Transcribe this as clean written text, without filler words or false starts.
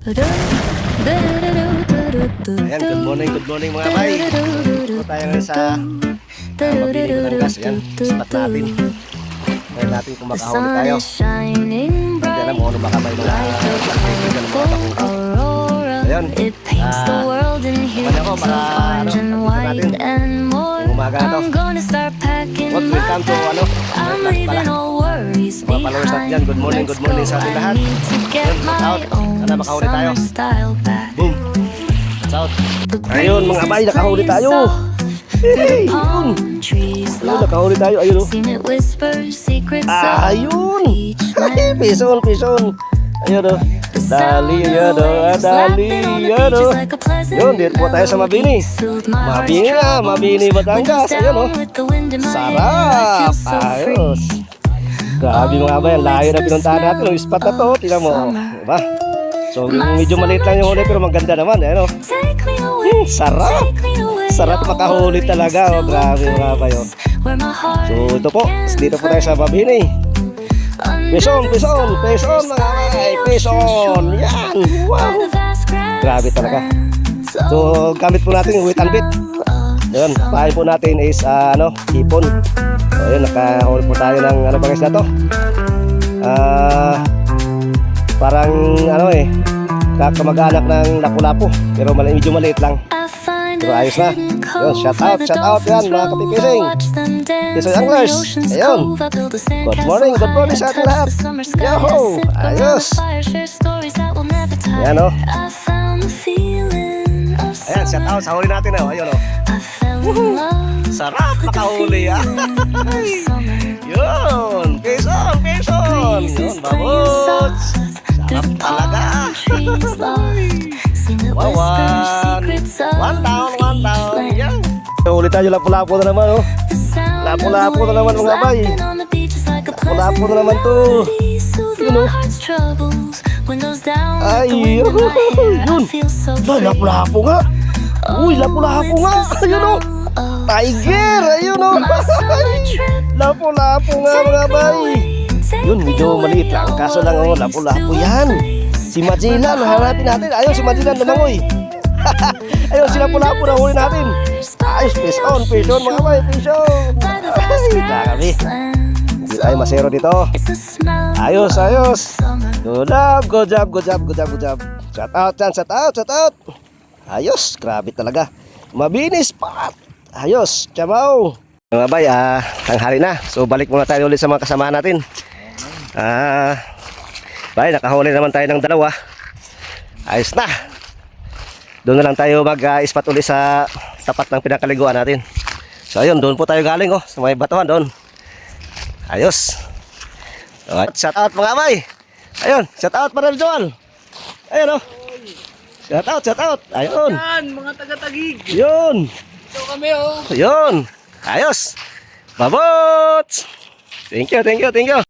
Ayan, good morning mga bay. Ito tayo ngayon sa mabili ko ng gas. Ayan, spot natin. Ngayon natin kung makahuli tayo. Hindi alam mo ano baka may mga kaibigan ng mga kakuha. Ayun, kapag ako para natin yung umaga na to. Welcome to ano, mga followers natin dyan. Good morning sa ating lahat. Out, sana makahuli tayo. Boom, out. Ayun mga bay, nakahuli tayo. Hey, yun. Ayun, nakahuli tayo, ayun o. Ayun. Pison. Ayun o. Dali, ayun o. Dali, ayun o. Yun, dito po tayo sa Mabini. Mabini, Batangas. Ayun o. Sarap. Ayos. Grabe mga bay, ang layo na pinuntahan natin. Ang spot na to, tingnan mo. Diba? So, medyo maliit lang yung huli pero maganda naman. Ayun o. Sarap makahuli talaga. Oh, grabe mga bay. Oh. So, ito po. Dito po tayo sa Mabini. Pison mga bay. Pison. Yan. Wow. Grabe talaga. So, gamit po natin yung wait and bit. Yun, pahay po natin is hipon. So, yun, nakahuli po tayo ng ano bang isda to? Parang kamag-anak ng lapu-lapu. Pero medyo maliit lang. Pero ayos na. Yun, shout out yan mga kapipising. Pisoy Anglers. Ayun. Good morning sa ating lahat. Yoho! Ayos. Ayan o. Ayan, shout out sa huli natin o. Ayun o. Sarap makahuli ah. Yun. Pison. Yun, babots. Sarap talaga. Wow, one down. Yan. Ulit tayo lapu-lapu na naman oh. Lapu-lapu na naman mga bay. Lapu-lapu na naman to. Yun oh. Ay, yun. Lapu-lapu nga. Uy, lapu-lapu nga. Ayun oh. Tiger. Ayun oh. Lapu-lapu nga mga bay. Yun, medyo maliit lang. Kaso lang oh, lapu-lapu yan. Si Magellan, hanapin natin. Ayun, si Magellan lumangoy. Ayun, si lapu-lapu na huli natin. Ayos, pison mga bay, pison. Ay, grabe. Hindi tayo masero dito. Ayos. Good job. Shout out. Ayos, grabe talaga. Mabini spot. Ayos, chabaw. Mga bay, tanghali na. So, balik muna tayo ulit sa mga kasama natin. Bay, nakahuli naman tayo ng dalawa. Ayos na. Doon na lang tayo mag-spot ulit sa tapat ng pinakaliguan natin. So ayun, doon po tayo galing oh, sa may batuhan doon. Ayos. Alright, shout out mga bay. Ayun, shout out para Joel. Ayun oh. Shout out. Ayun. Yan, mga taga-Tagig. Yun. Ito kami oh. Yun. Ayos. Babots. Thank you.